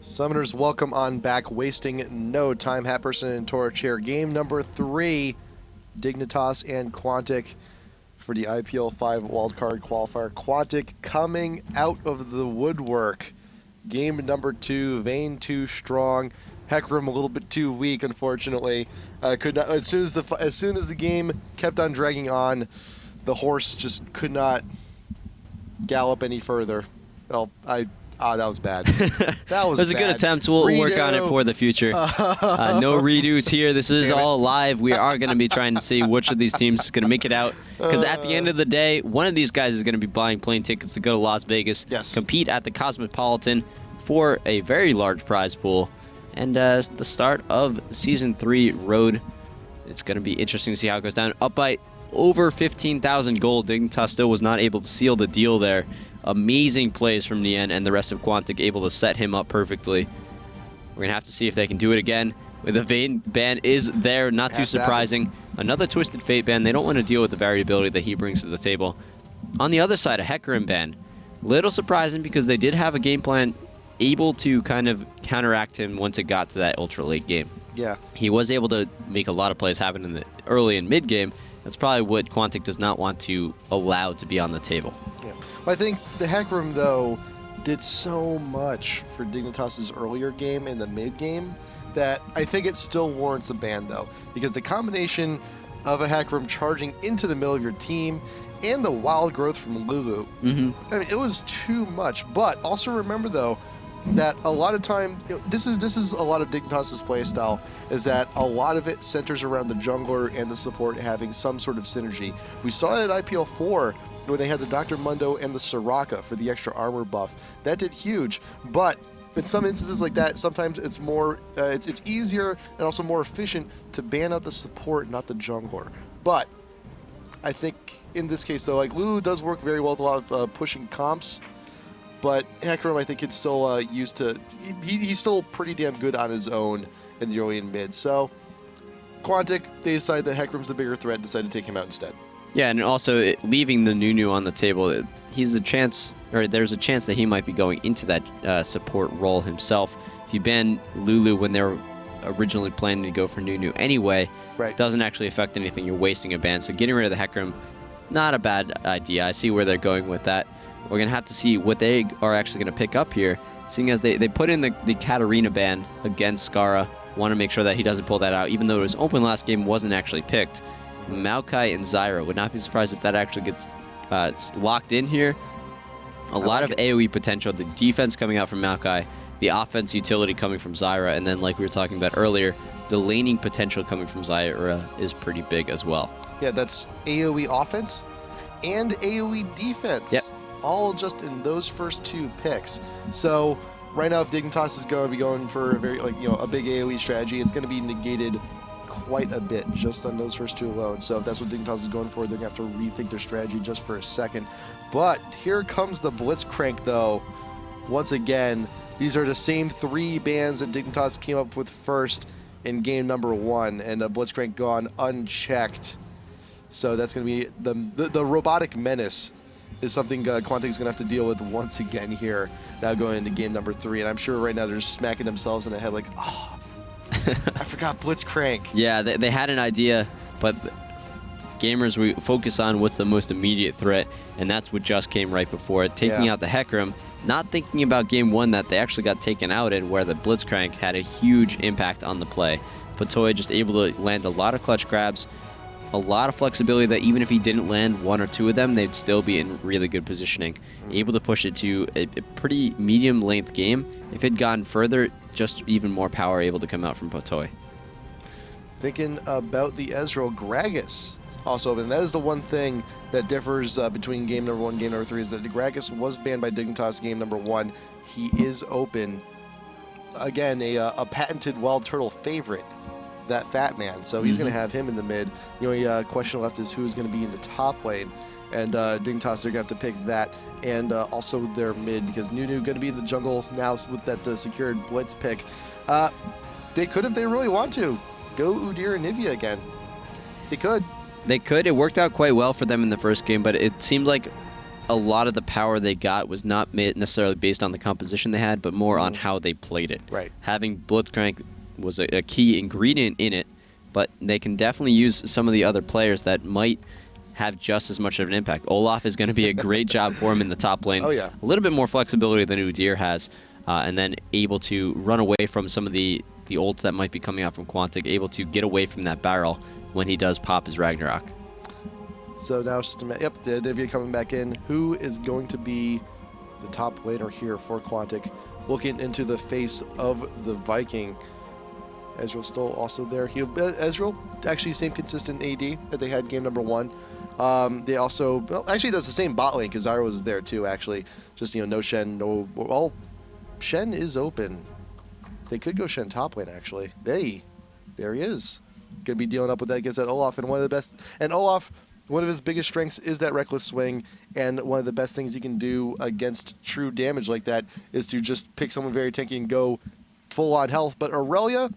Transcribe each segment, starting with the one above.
Summoners, welcome on back. Wasting no time. Hat Person and Torch here. Game number 3, Dignitas and Quantic for the IPL5 wildcard qualifier. Quantic coming out of the woodwork. Game number 2, Vayne too strong. Heckram a little bit too weak, unfortunately. Could not, as soon as the game kept on dragging on, the horse just could not gallop any further. Well, that was bad. That was It was a good attempt. We'll work on it for the future. No redos here. This is all live. We are going to be trying to see which of these teams is going to make it out. Because at the end of the day, one of these guys is going to be buying plane tickets to go to Las Vegas, compete at the Cosmopolitan for a very large prize pool, and the start of Season 3 Road. It's going to be interesting to see how it goes down. Up by over 15,000 gold. Dignitas still was not able to seal the deal there. Amazing plays from Nien and the rest of Quantic, able to set him up perfectly. We're going to have to see if they can do it again. The Vayne ban is there, not too surprising. Another Twisted Fate ban. They don't want to deal with the variability that he brings to the table. On the other side, a Hecarim ban. Little surprising because they did have a game plan able to kind of counteract him once it got to that ultra late game. Yeah. He was able to make a lot of plays happen in the early and mid game. That's probably what Quantic does not want to allow to be on the table. Yeah. Well, I think the Hecarim, though, did so much for Dignitas' earlier game and the mid game that I think it still warrants a ban, though, because the combination of a Hecarim charging into the middle of your team and the wild growth from Lulu, I mean, it was too much. But also remember, though, that a lot of time, this is a lot of Dignitas' playstyle, is that a lot of it centers around the jungler and the support having some sort of synergy. We saw it at IPL4 where they had the Dr. Mundo and the Soraka for the extra armor buff. That did huge, but in some instances like that, sometimes it's more, it's easier and also more efficient to ban out the support, not the jungler. But I think in this case, though, like Lulu does work very well with a lot of pushing comps. But Hecarim, I think, it's still used to... He's still pretty damn good on his own in the early and mid. So, Quantic, they decide that Hecarim's the bigger threat, decided to take him out instead. Yeah, and also leaving the Nunu on the table, there's a chance that he might be going into that support role himself. If you ban Lulu when they were originally planning to go for Nunu anyway, it doesn't actually affect anything. You're wasting a ban. So getting rid of the Hecarim, not a bad idea. I see where they're going with that. We're going to have to see what they are actually going to pick up here, seeing as they put in the Katarina ban against Skara. Want to make sure that he doesn't pull that out, even though his open last game wasn't actually picked. Maokai and Zyra, would not be surprised if that actually gets locked in here. A lot of AoE potential, the defense coming out from Maokai, the offense utility coming from Zyra, and then like we were talking about earlier, the laning potential coming from Zyra is pretty big as well. Yeah, that's AoE offense and AoE defense. Yep. All just in those first 2 picks. So right now, if Dignitas is going to be going for a very a big AoE strategy, it's going to be negated quite a bit just on those first 2 alone. So if that's what Dignitas is going for, they're going to have to rethink their strategy just for a second. But here comes the Blitzcrank, though. Once again, these are the same 3 bans that Dignitas came up with first in game number 1, and the Blitzcrank gone unchecked. So that's going to be the robotic menace. Is something Quantic is going to have to deal with once again here, now going into game number 3. And I'm sure right now they're just smacking themselves in the head like, oh, I forgot Blitzcrank. Yeah, they had an idea, but gamers, we focus on what's the most immediate threat, and that's what just came right before it, taking out the Hecarim, not thinking about game 1 that they actually got taken out in, where the Blitzcrank had a huge impact on the play. Patoy just able to land a lot of clutch grabs, a lot of flexibility that even if he didn't land 1 or 2 of them, they'd still be in really good positioning. Able to push it to a pretty medium length game. If it had gone further, just even more power able to come out from Patoy. Thinking about the Ezreal, Gragas also, and that is the one thing that differs between game number 1 and game number 3 is that Gragas was banned by Dignitas game number 1. He is open. Again, a patented Wild Turtle favorite. That fat man, so he's going to have him in the mid. The only question left is who's going to be in the top lane, and Dignitas, they're going to have to pick that and also their mid, because Nunu going to be in the jungle now with that secured blitz pick. They could, if they really want to, go Udyr and Nivea again. They could. They could. It worked out quite well for them in the first game, but it seemed like a lot of the power they got was not necessarily based on the composition they had, but more on how they played it. Right. Having Blitzcrank was a key ingredient in it, but they can definitely use some of the other players that might have just as much of an impact. Olaf is going to be a great job for him in the top lane. Oh, yeah. A little bit more flexibility than Udyr has, and then able to run away from some of the ults that might be coming out from Quantic, able to get away from that barrel when he does pop his Ragnarok. So now it's just a yep, the Divya coming back in. Who is going to be the top laner here for Quantic? Looking into the face of the Viking. Ezreal's still also there. Ezreal, actually same consistent AD that they had game number 1. They also, well, actually does the same bot lane because Zyra was there too, actually. Just, no Shen, no, well, Shen is open. They could go Shen top lane, actually. There he is. Going to be dealing up with that against that Olaf, and one of the best, and Olaf, one of his biggest strengths is that reckless swing, and one of the best things you can do against true damage like that is to just pick someone very tanky and go full on health. But Aurelia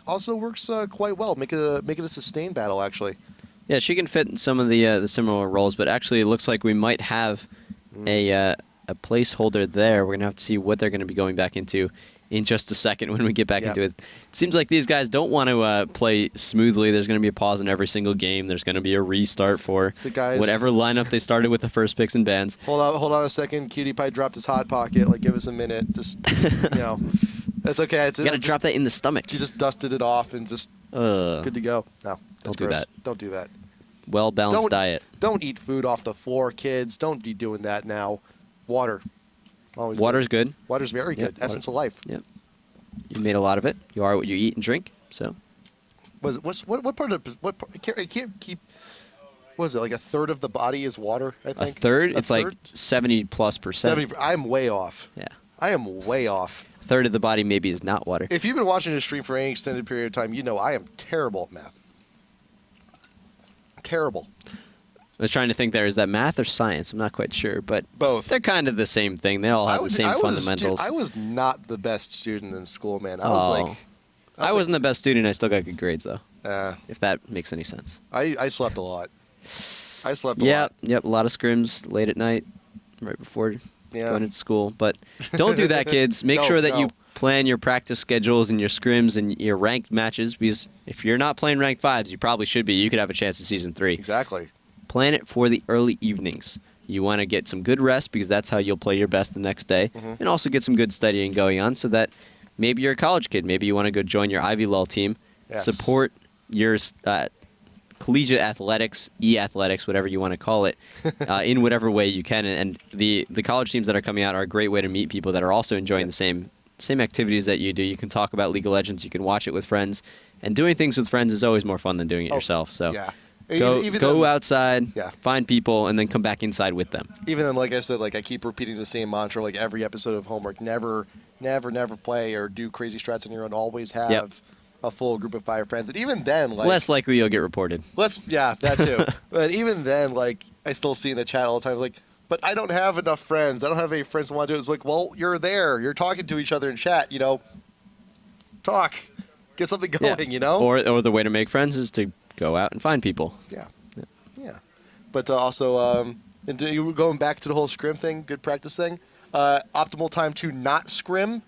also works quite well. Make it a sustained battle, actually. Yeah, she can fit in some of the similar roles, but actually it looks like we might have a placeholder there. We're gonna have to see what they're gonna be going back into in just a second when we get back into it. It seems like these guys don't want to play smoothly. There's going to be a pause in every single game. There's going to be a restart for whatever lineup they started with the first picks and bans. Hold on a second. Cutie Pie dropped his hot pocket. Like, give us a minute. Just, that's okay. You got to drop that in the stomach. You just dusted it off and just good to go. No, don't do that. Don't do that. Well-balanced diet. Don't eat food off the floor, kids. Don't be doing that now. Water. Always Water's good. Water's very good. Essence of life. Yep. You made a lot of it. You are what you eat and drink. So. What part of what? I can't keep. What is it, like a third of the body is water? I think. A third. It's like 70+%. 70. I'm way off. Yeah. I am way off. A third of the body maybe is not water. If you've been watching this stream for any extended period of time, I am terrible at math. Terrible. I was trying to think there. Is that math or science? I'm not quite sure, but both. They're kind of the same thing. They all have the same fundamentals. I was not the best student in school, man. I wasn't the best student. I still got good grades, though. If that makes any sense. I slept a lot. I slept a lot. Yep. A lot of scrims late at night, right before going into school. But don't do that, kids. Make sure that you plan your practice schedules and your scrims and your ranked matches, because if you're not playing ranked 5s, you probably should be. You could have a chance in Season 3. Exactly. Plan it for the early evenings. You want to get some good rest because that's how you'll play your best the next day, and also get some good studying going on so that maybe you're a college kid. Maybe you want to go join your Ivy Lull team, support your collegiate athletics, e-athletics, whatever you want to call it, in whatever way you can. And the college teams that are coming out are a great way to meet people that are also enjoying the same activities that you do. You can talk about League of Legends. You can watch it with friends. And doing things with friends is always more fun than doing it yourself. So. Go outside, find people, and then come back inside with them. Even then, like I said, I keep repeating the same mantra, like every episode of Homework. Never play or do crazy strats on your own. Always have a full group of 5 friends. And even then, less likely you'll get reported. That too. But even then, I still see in the chat all the time, but I don't have enough friends. I don't have any friends who want to do it. It's like, well, you're there. You're talking to each other in chat, Talk. Get something going, Or the way to make friends is to go out and find people. Yeah. But also, you going back to the whole scrim thing, good practice thing. Optimal time to not scrim,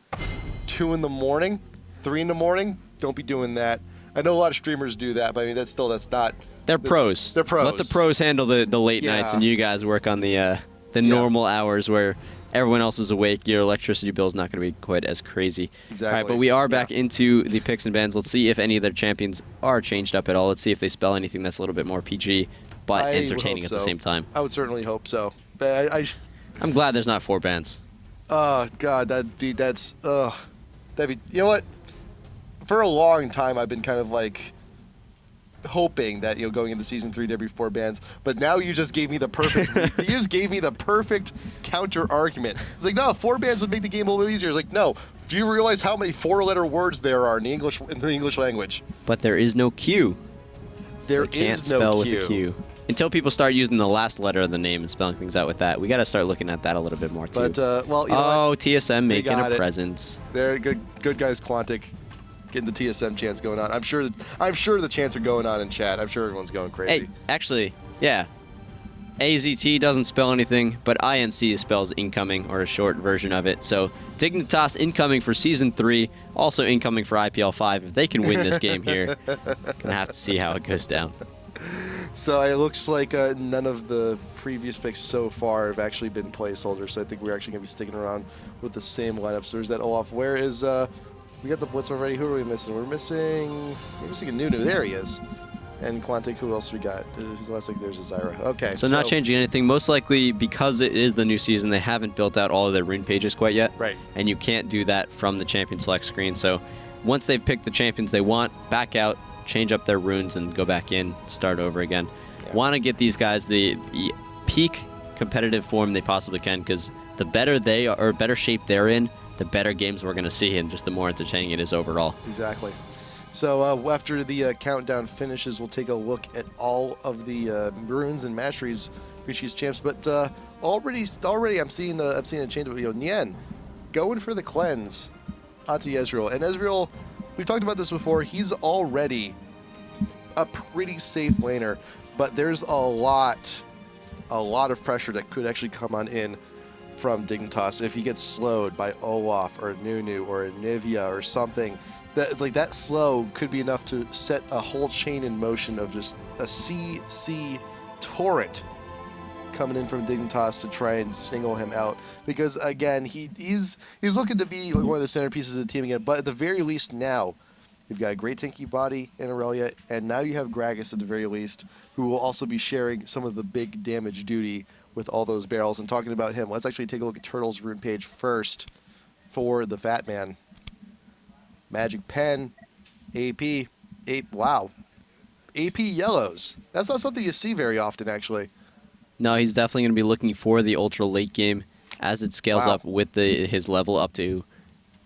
2 in the morning, 3 in the morning. Don't be doing that. I know a lot of streamers do that, but I mean, that's not. They're pros. They're pros. Let the pros handle the late nights, and you guys work on the normal hours where everyone else is awake. Your electricity bill is not going to be quite as crazy. Exactly. All right, but we are back into the picks and bans. Let's see if any of their champions are changed up at all. Let's see if they spell anything that's a little bit more PG, but entertaining at the same time. I would certainly hope so. But I'm glad there's not 4 bans. Oh God, that'd be. You know what? For a long time, I've been kind of hoping that going into Season 3 there'd be 4 bans, but now you just gave me the perfect. You just gave me the perfect counter argument. It's like, no, 4 bans would make the game a little bit easier. It's like, no. Do you realize how many 4-letter words there are in the English language? But there is no Q. There is no Q. Can't spell with a Q. Until people start using the last letter of the name and spelling things out with that, we got to start looking at that a little bit more too. But what? TSM making a presence. They're good guys, Quantic. Getting the TSM chants going on. I'm sure the chants are going on in chat. I'm sure everyone's going crazy. Hey, actually, yeah. AZT doesn't spell anything, but INC spells incoming, or a short version of it. So Dignitas incoming for Season 3, also incoming for IPL5. If they can win this game here, gonna have to see how it goes down. So it looks like none of the previous picks so far have actually been placeholders, so I think we're actually going to be sticking around with the same lineup. So there's that Olaf. Where is... we got the Blitz already. Who are we missing? We're missing a Nunu. There he is. And Quantic, who else we got? Who's the last thing? There's a Zyra. Okay. So not changing anything. Most likely, because it is the new season, they haven't built out all of their rune pages quite yet. Right. And you can't do that from the champion select screen. So once they've picked the champions they want, back out, change up their runes, and go back in, start over again. Yeah. Want to get these guys the peak competitive form they possibly can, because the better they are, or better shape they're in, the better games we're going to see, and just the more entertaining it is overall. Exactly. So after the countdown finishes, we'll take a look at all of the runes and masteries for each of these champs. But already I'm seeing a change. Nien going for the cleanse onto Ezreal, and Ezreal, we've talked about this before. He's already a pretty safe laner, but there's a lot of pressure that could actually come on in from Dignitas if he gets slowed by Olaf or Nunu or Nivea or something. That slow could be enough to set a whole chain in motion of just a CC torrent coming in from Dignitas to try and single him out. Because again, he's looking to be one of the centerpieces of the team again. But at the very least now, you've got a great tanky body in Aurelia, and now you have Gragas at the very least, who will also be sharing some of the big damage duty with all those barrels. And talking about him, let's actually take a look at Turtle's rune page first for the Fat Man. Magic Pen, AP, wow. AP yellows. That's not something you see very often, actually. No, he's definitely going to be looking for the ultra late game as it scales up with his level up to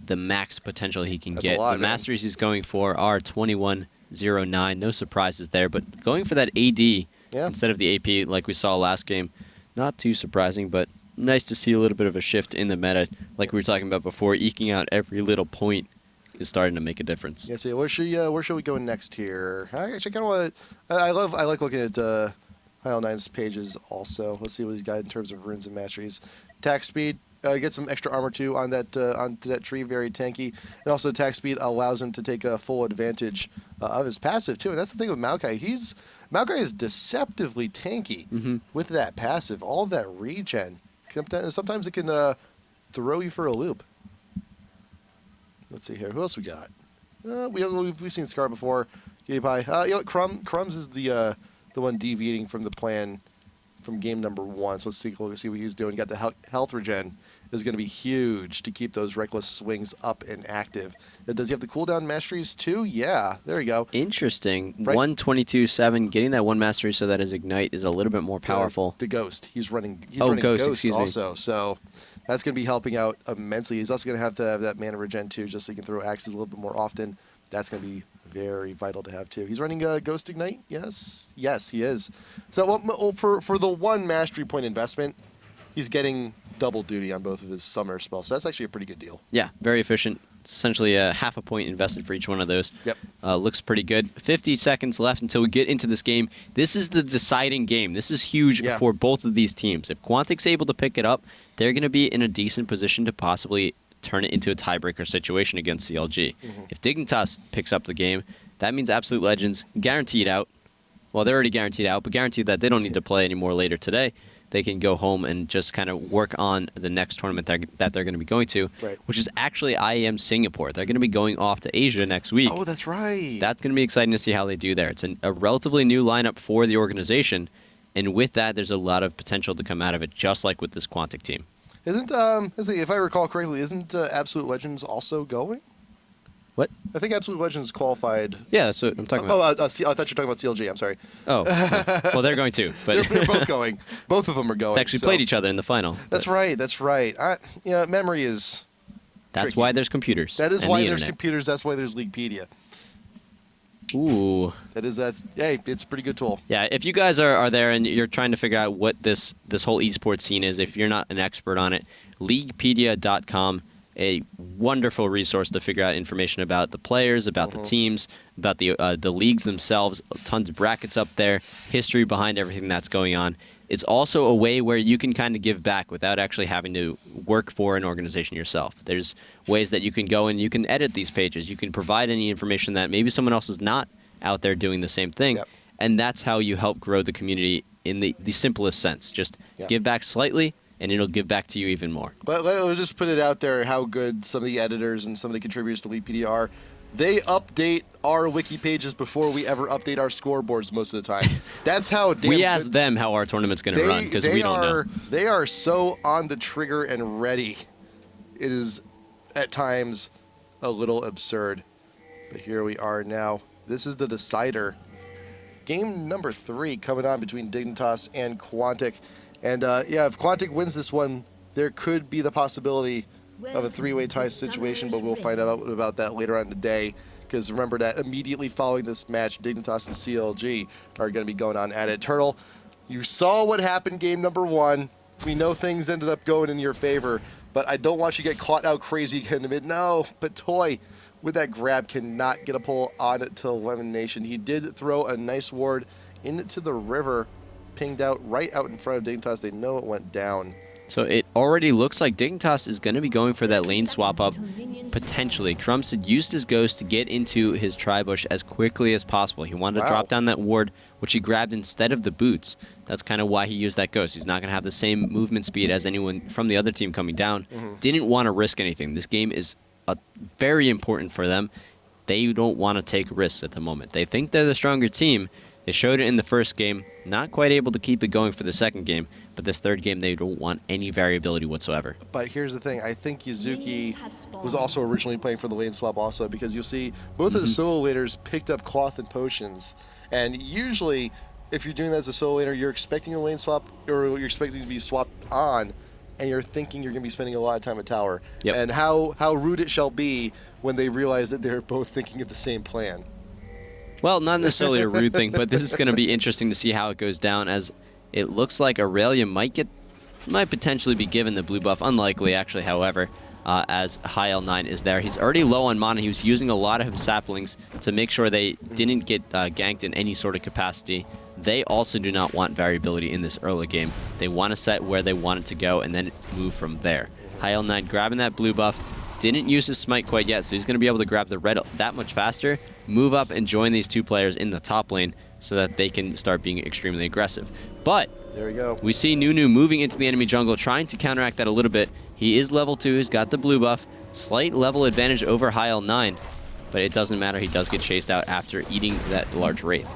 the max potential he can get. The masteries he's going for are 2109. No surprises there, but going for that AD instead of the AP like we saw last game, not too surprising, but nice to see a little bit of a shift in the meta, like we were talking about before. Eking out every little point is starting to make a difference. Yeah, so where should we go next here? I actually kind of want to. I like looking at IL9's pages also. Let's see what he's got in terms of runes and masteries. Attack speed, get some extra armor too on onto that tree, very tanky, and also attack speed allows him to take full advantage of his passive too. And that's the thing with Maokai. Maokai is deceptively tanky with that passive. All of that regen. Sometimes it can throw you for a loop. Let's see here. Who else we got? We've seen Scar before. Crumbs is the one deviating from the plan from game number 1. So let's see what he's doing. Got the health regen is going to be huge to keep those reckless swings up and active. Does he have the cooldown masteries too? Yeah, there you go. Interesting. Right. 122.7, getting that one mastery so that his ignite is a little bit more powerful. The Ghost. He's running Ghost also. So that's going to be helping out immensely. He's also going to have that mana regen too, just so he can throw axes a little bit more often. That's going to be very vital to have too. He's running Ghost Ignite. Yes, he is. So for the one mastery point investment, he's getting double duty on both of his summer spells. So that's actually a pretty good deal. Yeah, very efficient. Essentially half a point invested for each one of those. Yep. Looks pretty good. 50 seconds left until we get into this game. This is the deciding game. This is huge for both of these teams. If Quantic's able to pick it up, they're going to be in a decent position to possibly turn it into a tiebreaker situation against CLG. If Dignitas picks up the game, that means Absolute Legends guaranteed out. Well, they're already guaranteed out, but guaranteed that they don't need to play anymore later today. They can go home and just kind of work on the next tournament that they're going to be going to, which is actually IEM Singapore. They're going to be going off to Asia next week. Oh, that's right. That's going to be exciting to see how they do there. It's a relatively new lineup for the organization, and with that, there's a lot of potential to come out of it, just like with this Quantic team. If I recall correctly, isn't Absolute Legends also going? What? I think Absolute Legends qualified. Yeah, that's what I'm talking about. I thought you were talking about CLG. I'm sorry. Oh, well, they're going too. But they're both going. Both of them are going. They actually played each other in the final. That's right. Memory is. That's tricky. why there's computers. That is why there's computers. That's why there's Leaguepedia. Ooh. It's a pretty good tool. Yeah, if you guys are there and you're trying to figure out what this whole esports scene is, if you're not an expert on it, Leaguepedia.com, a wonderful resource to figure out information about the players, about the teams, about the leagues themselves. Tons of brackets up there, history behind everything that's going on. it's also a way where you can kind of give back without actually having to work for an organization yourself. There's ways that you can go and you can edit these pages. You can provide any information that maybe someone else is not out there doing the same thing. Yep. And that's how you help grow the community in the simplest sense. Just give back slightly, and it'll give back to you even more. But let's just put it out there how good some of the editors and some of the contributors to Leaguepedia are. They update our wiki pages before we ever update our scoreboards most of the time. That's how damn we ask them how our tournament's going to run because we don't know. They are so on the trigger and ready. It is, at times, a little absurd. But here we are now. This is the decider. Game number 3 coming on between Dignitas and Quantic. And if Quantic wins this one, there could be the possibility of a 3-way tie situation, but we'll find out about that later on in the day. Because remember that immediately following this match, Dignitas and CLG are going to be going on at it. Turtle, you saw what happened game number 1. We know things ended up going in your favor, but I don't want you to get caught out crazy again. No, but Toy, with that grab, cannot get a pull on it to elimination. He did throw a nice ward into the river, pinged out right out in front of Dignitas. They know it went down. So it already looks like Dignitas is going to be going for that lane swap up, potentially. Crumbs had used his ghost to get into his tri-bush as quickly as possible. He wanted to drop down that ward, which he grabbed instead of the boots. That's kind of why he used that ghost. He's not going to have the same movement speed as anyone from the other team coming down. Didn't want to risk anything. This game is very important for them. They don't want to take risks at the moment. They think they're the stronger team. They showed it in the first game, not quite able to keep it going for the second game, but this third game they don't want any variability whatsoever. But here's the thing, I think Yuzuki was also originally playing for the lane swap also, because you'll see both of the solo laners picked up cloth and potions, and usually if you're doing that as a solo laner, you're expecting a lane swap, or you're expecting to be swapped on, and you're thinking you're going to be spending a lot of time at tower. And how rude it shall be when they realize that they're both thinking of the same plan. Well, not necessarily a rude thing, but this is going to be interesting to see how it goes down, as it looks like Aurelia might potentially be given the blue buff. Unlikely, actually, however, as High L9 is there. He's already low on mana. He was using a lot of his saplings to make sure they didn't get ganked in any sort of capacity. They also do not want variability in this early game. They want to set where they want it to go and then move from there. High L9 grabbing that blue buff. Didn't use his smite quite yet, so he's going to be able to grab the red that much faster, move up and join these two players in the top lane so that they can start being extremely aggressive. But there we go. We see Nunu moving into the enemy jungle, trying to counteract that a little bit. He is level 2, he's got the blue buff, slight level advantage over High L9, but it doesn't matter, he does get chased out after eating that large wraith.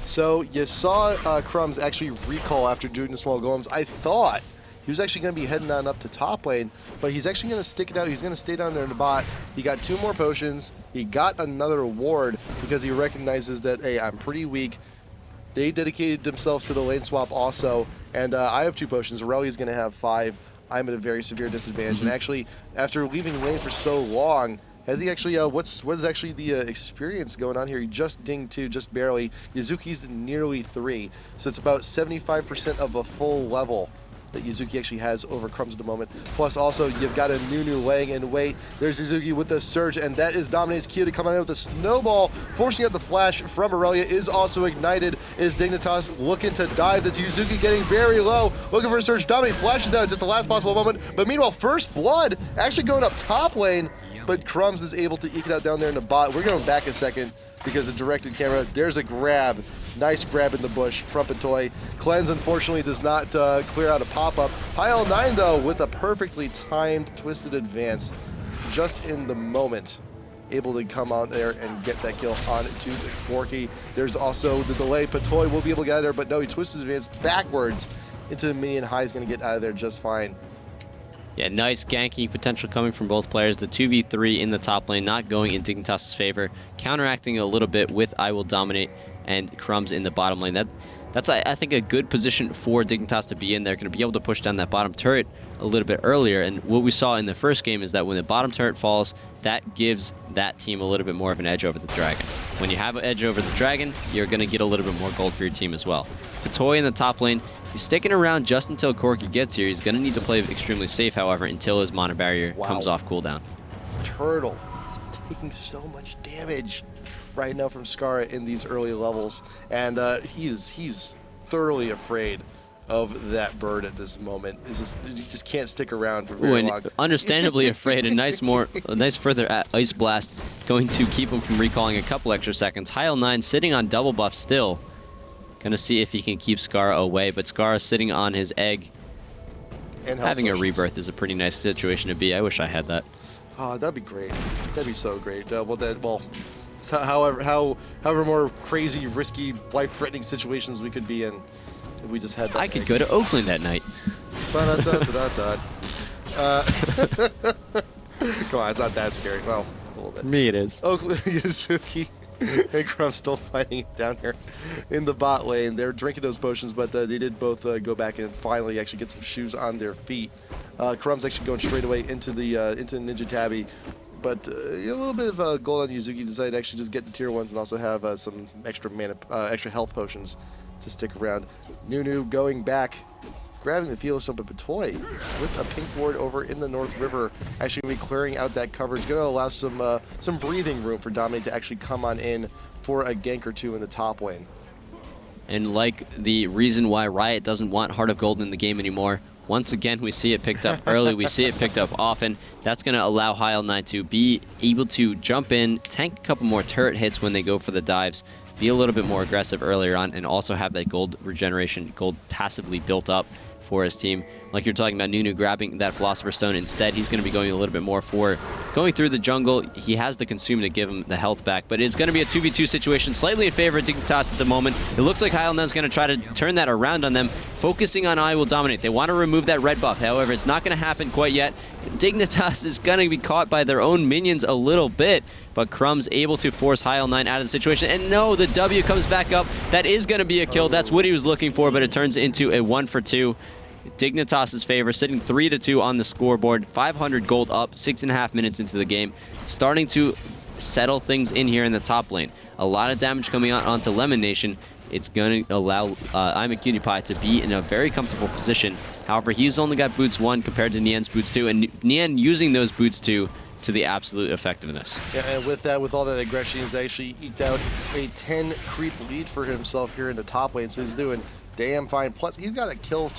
So you saw Crumbs actually recall after doing the small golems. I thought he was actually going to be heading on up to top lane, but he's actually going to stick it out. He's going to stay down there in the bot. He got 2 more potions. He got another ward because he recognizes that, hey, I'm pretty weak. They dedicated themselves to the lane swap also, and I have 2 potions. Aurelia's going to have 5. I'm at a very severe disadvantage. And actually, after leaving lane for so long, has he actually, what is actually the experience going on here? He just dinged 2, just barely. Yuzuki's nearly 3, so it's about 75% of a full level that Yuzuki actually has over Crumbs at the moment. Plus also, you've got a Nunu laying in wait. There's Yuzuki with the surge, and that is Dominate's Q to come out with a snowball, forcing out the flash from Aurelia. Is also ignited. Is Dignitas looking to dive this? Yuzuki getting very low, looking for a surge. Dominate flashes out just the last possible moment, but meanwhile, First Blood actually going up top lane, but Crumbs is able to eke it out down there in the bot. We're going back a second because of directed camera. There's a grab. Nice grab in the bush from Patoy. Cleanse, unfortunately, does not clear out a pop-up. High L9, though, with a perfectly timed twisted advance, just in the moment, able to come out there and get that kill on to Forky. There's also the delay. Patoy will be able to get out of there, but no, he twists his advance backwards into the minion. High is going to get out of there just fine. Yeah, nice ganking potential coming from both players. The 2v3 in the top lane, not going in Dignitas' favor, counteracting a little bit with I Will Dominate and Crumbs in the bottom lane. That's I think, a good position for Dignitas to be in. They're going to be able to push down that bottom turret a little bit earlier. And what we saw in the first game is that when the bottom turret falls, that gives that team a little bit more of an edge over the dragon. When you have an edge over the dragon, you're going to get a little bit more gold for your team as well. Patoy in the top lane, he's sticking around just until Corki gets here. He's going to need to play extremely safe, however, until his mana barrier comes off cooldown. Turtle taking so much damage right now from Scar in these early levels, and he's thoroughly afraid of that bird at this moment. It's just, you just can't stick around for very long. Understandably afraid. A nice further ice blast going to keep him from recalling a couple extra seconds. Heil9 sitting on double buff still. Gonna see if he can keep Scar away, but Scar is sitting on his egg. And having a rebirth is a pretty nice situation to be. I wish I had that. Oh, that'd be great. That'd be so great. However more crazy, risky, life-threatening situations we could be in, if we just had that. I could go to Oakland that night. Come on, it's not that scary. Well, a little bit. For me, it is. Oakland, Yuzuki, and Crumb still fighting it down here in the bot lane. They're drinking those potions, but they did both go back and finally actually get some shoes on their feet. Crumb's actually going straight away into the Ninja Tabby. But a little bit of gold on Yuzuki decided to actually just get the tier 1s and also have some extra mana, extra health potions to stick around. Nunu going back, grabbing the field stump, but Patoy with a pink ward over in the North River, actually going to be clearing out that coverage, going to allow some breathing room for Dominate to actually come on in for a gank or two in the top lane. And like the reason why Riot doesn't want Heart of Gold in the game anymore, once again, we see it picked up early, we see it picked up often. That's going to allow Heil9 to be able to jump in, tank a couple more turret hits when they go for the dives, be a little bit more aggressive earlier on, and also have that gold regeneration, gold passively built up for his team. Like you're talking about Nunu grabbing that Philosopher's Stone. Instead, he's going to be going a little bit more for going through the jungle. He has the Consume to give him the health back, but it's going to be a 2v2 situation, slightly in favor of Dignitas at the moment. It looks like Heil9's going to try to turn that around on them, focusing on I Will Dominate. They want to remove that red buff. However, it's not going to happen quite yet. Dignitas is going to be caught by their own minions a little bit, but Crumb's able to force Heil9 out of the situation. And no, the W comes back up. That is going to be a kill. That's what he was looking for, but it turns into a 1-for-2. Dignitas' favor, sitting 3-2 on the scoreboard, 500 gold up, 6.5 minutes into the game, starting to settle things in here in the top lane. A lot of damage coming out onto Lemon Nation. It's going to allow IPL5 to be in a very comfortable position. However, he's only got boots 1 compared to Nian's boots 2, and Nian using those boots 2 to the absolute effectiveness. Yeah, and with all that aggression, he's actually eked out a 10 creep lead for himself here in the top lane, so he's doing damn fine. Plus, he's got a kill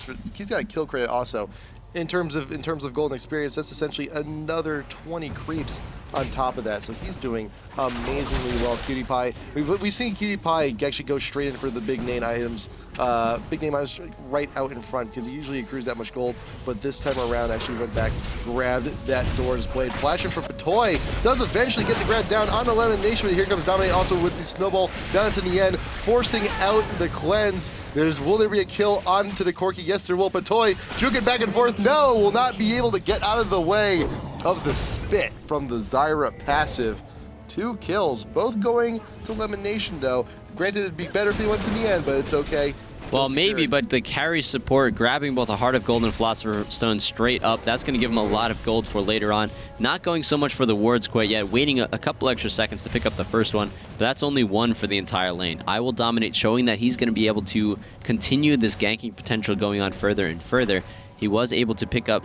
credit also. In terms of golden experience, that's essentially another 20 creeps on top of that. So he's doing amazingly well. PewDiePie, we've seen PewDiePie actually go straight in for the big name items right out in front because he usually accrues that much gold. But this time around, actually went back, grabbed that Doran's Blade, flashing for Patoy. Does eventually get the grab down on the Lemon Nation, but here comes Dominate also with the snowball down to the end, forcing out the cleanse. Will there be a kill onto the Corki? Yes, there will. Patoy juking back and forth. No, will not be able to get out of the way of the spit from the Zyra passive. 2 kills, both going to Lemon Nation though. Granted, it'd be better if they went to the end, but it's okay. Well, maybe, but the carry support, grabbing both a Heart of Gold and Philosopher's Stone straight up, that's going to give him a lot of gold for later on. Not going so much for the wards quite yet, waiting a couple extra seconds to pick up the first one, but that's only 1 for the entire lane. I Will Dominate, showing that he's going to be able to continue this ganking potential going on further and further. He was able to pick up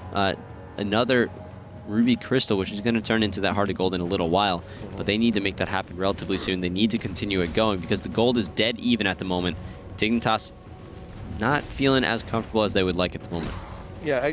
another Ruby Crystal, which is going to turn into that Heart of Gold in a little while, but they need to make that happen relatively soon. They need to continue it going because the gold is dead even at the moment. Dignitas not feeling as comfortable as they would like at the moment. Yeah,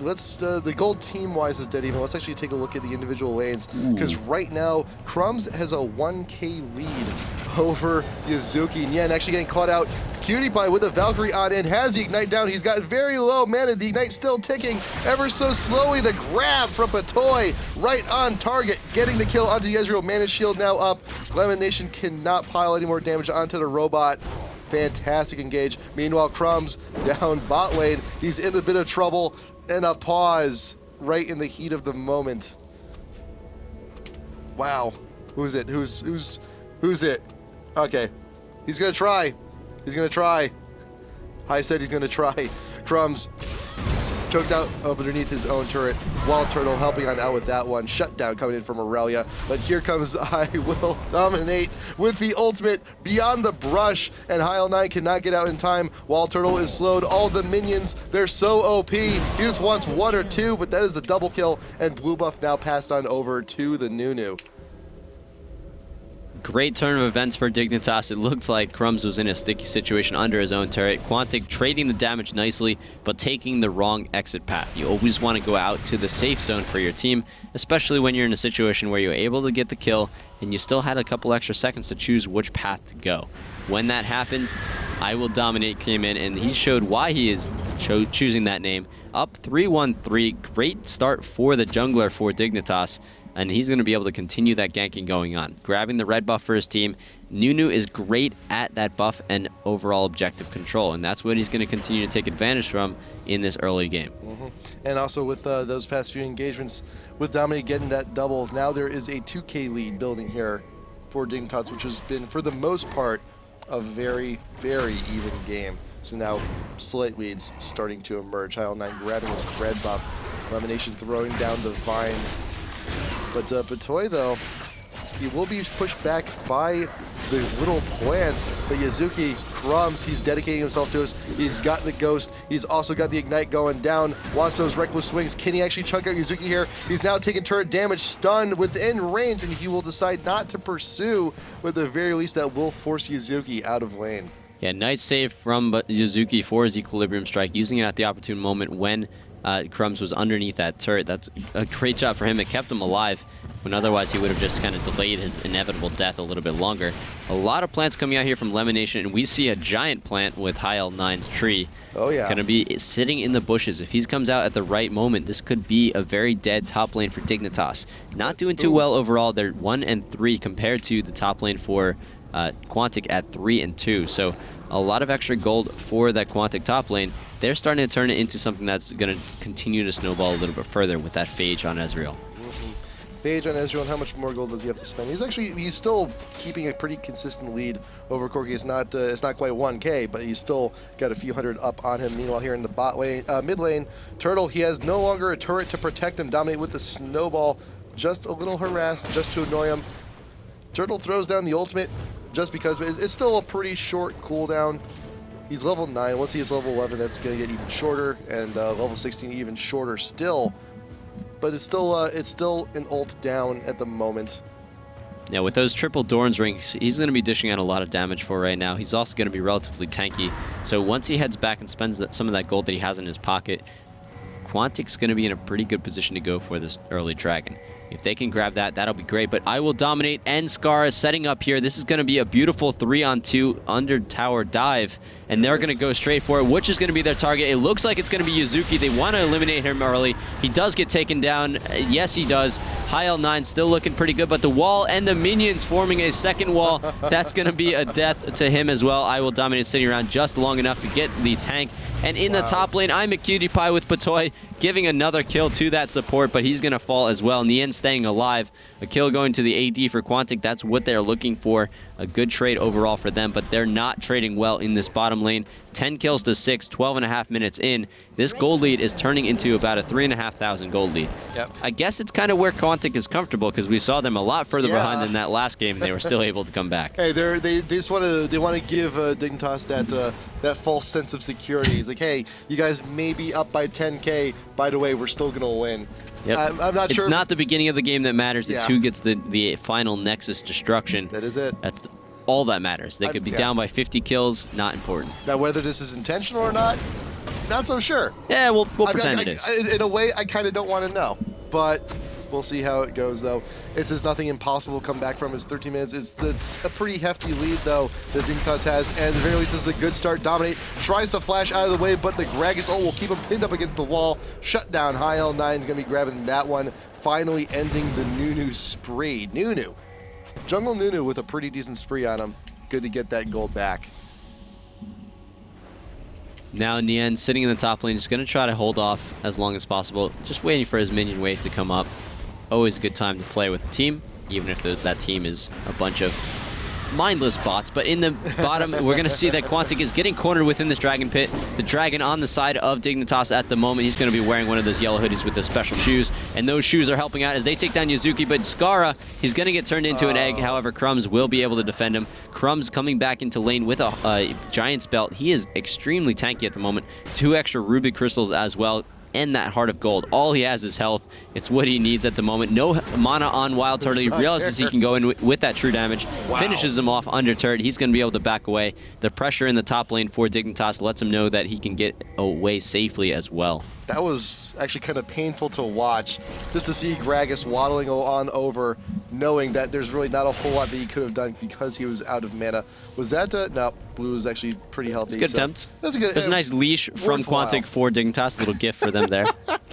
let's the gold team-wise is dead even. Let's actually take a look at the individual lanes because right now Crumbs has a 1k lead over Yuzuki. Nian actually getting caught out. PewDiePie with a Valkyrie on in, has the Ignite down. He's got very low mana. The Ignite still ticking ever so slowly. The grab from Patoy right on target, getting the kill onto Yezreal. Mana shield now up. Lemon Nation cannot pile any more damage onto the robot. Fantastic engage. Meanwhile, Crumbs down bot lane. He's in a bit of trouble, and a pause right in the heat of the moment. Wow. Who's it? Who's it? Okay. He's gonna try. He's gonna try. I said he's gonna try. Crumbs choked out underneath his own turret. Wild Turtle helping on out with that one. Shutdown coming in from Aurelia. But here comes I Will Dominate with the ultimate beyond the brush. And Heil9 cannot get out in time. Wild Turtle is slowed. All the minions, they're so OP. He just wants 1 or 2, but that is a double kill. And blue buff now passed on over to the Nunu. Great turn of events for Dignitas. It looked like Crumbs was in a sticky situation under his own turret. Quantic trading the damage nicely, but taking the wrong exit path. You always want to go out to the safe zone for your team, especially when you're in a situation where you're able to get the kill and you still had a couple extra seconds to choose which path to go. When that happens, I Will Dominate came in, and he showed why he is choosing that name. Up 3-1-3, great start for the jungler for Dignitas, and he's going to be able to continue that ganking going on. Grabbing the red buff for his team. Nunu is great at that buff and overall objective control, and that's what he's going to continue to take advantage from in this early game. And also with those past few engagements, with Dominate getting that double, now there is a 2K lead building here for Dignitas, which has been, for the most part, a very, very even game. So now slight leads starting to emerge. IL9 grabbing his red buff. Lemonation throwing down the vines. But Batoy, though, he will be pushed back by the little plants. But Yazuki, Crumbs, he's dedicating himself to us. He's got the Ghost. He's also got the Ignite going down. Waso's Reckless Swings. Can he actually chunk out Yazuki here? He's now taking turret damage, stunned within range, and he will decide not to pursue. With the very least, that will force Yazuki out of lane. Yeah, nice save from Yazuki for his Equilibrium Strike, using it at the opportune moment when Crumbs was underneath that turret. That's a great job for him. It kept him alive, when otherwise he would have just kind of delayed his inevitable death a little bit longer. A lot of plants coming out here from Lemonation, and we see a giant plant with IL9's tree. Oh yeah. Going to be sitting in the bushes. If he comes out at the right moment, this could be a very dead top lane for Dignitas. Not doing too well overall. They're 1-3 compared to the top lane for Quantic at 3-2. So a lot of extra gold for that Quantic top lane. They're starting to turn it into something that's going to continue to snowball a little bit further with that Phage on Ezreal. Phage on Ezreal, and how much more gold does he have to spend? He's still keeping a pretty consistent lead over Corki. It's not quite 1K, but he's still got a few hundred up on him. Meanwhile, here in the bot lane, mid lane, Turtle, he has no longer a turret to protect him. Dominate with the snowball, just a little harassed, just to annoy him. Turtle throws down the ultimate just because, but it's still a pretty short cooldown. He's level 9. Once he is level 11, that's going to get even shorter, and level 16 even shorter still. But it's still an ult down at the moment. Yeah, with those triple Doran's rings, he's going to be dishing out a lot of damage for right now. He's also going to be relatively tanky. So once he heads back and spends some of that gold that he has in his pocket, Quantic's going to be in a pretty good position to go for this early dragon. If they can grab that, that'll be great. But I Will Dominate and Scar setting up here. This is going to be a beautiful 3-on-2 under tower dive. And they're going to go straight for it. Which is going to be their target? It looks like it's going to be Yazuki. They want to eliminate him early. He does get taken down. Yes, he does. IL9 still looking pretty good. But the wall and the minions forming a second wall. That's going to be a death to him as well. I Will Dominate sitting around just long enough to get the tank. And in the top lane, I'm a cutie pie with Batoy giving another kill to that support, but he's going to fall as well. In the end, staying alive. A kill going to the AD for Quantic. That's what they're looking for. A good trade overall for them, but they're not trading well in this bottom lane. 10 kills to 6, 12.5 minutes in. This gold lead is turning into about a 3,500 gold lead. Yep. I guess it's kind of where Quantic is comfortable, because we saw them a lot further behind than that last game, and they were still able to come back. Hey, they just want to give Dignitas that false sense of security. It's like, hey, you guys may be up by 10K. By the way, we're still gonna win. Yep. I'm not sure. It's not the beginning of the game that matters. It's who gets the final Nexus destruction. That is it. That's all that matters. They could be down by 50 kills. Not important. Now, whether this is intentional or not so sure. Yeah, we'll pretend it is. In a way, I kind of don't want to know. But we'll see how it goes, though. It says nothing impossible to come back from. It's 13 minutes. It's a pretty hefty lead, though, that Dignitas has. And at the very least, this is a good start. Dominate tries to flash out of the way, but the Gragas ult will keep him pinned up against the wall. Shut down. IL9 going to be grabbing that one. Finally ending the Nunu spree. Nunu. Jungle Nunu with a pretty decent spree on him. Good to get that gold back. Now in the end, sitting in the top lane, just going to try to hold off as long as possible. Just waiting for his minion wave to come up. Always a good time to play with the team, even if that team is a bunch of mindless bots. But in the bottom, we're going to see that Quantic is getting cornered within this dragon pit. The dragon on the side of Dignitas at the moment. He's going to be wearing one of those yellow hoodies with the special shoes, and those shoes are helping out as they take down Yazuki. But Skara, he's going to get turned into an egg. However, Crumbs will be able to defend him. Crumbs coming back into lane with a Giant's Belt. He is extremely tanky at the moment. 2 extra Ruby Crystals as well. and that Heart of Gold. All he has is health. It's what he needs at the moment. No mana on Wild Turtle. He realizes he can go in with that true damage. Wow. Finishes him off under turret. He's going to be able to back away. The pressure in the top lane for Dignitas lets him know that he can get away safely as well. That was actually kind of painful to watch, just to see Gragas waddling on over, knowing that there's really not a whole lot that he could have done because he was out of mana. Was that no? Blue was actually pretty healthy. It's a good attempt. That's a good. There's a nice leash from Quantic for Dignitas. A little gift for them there.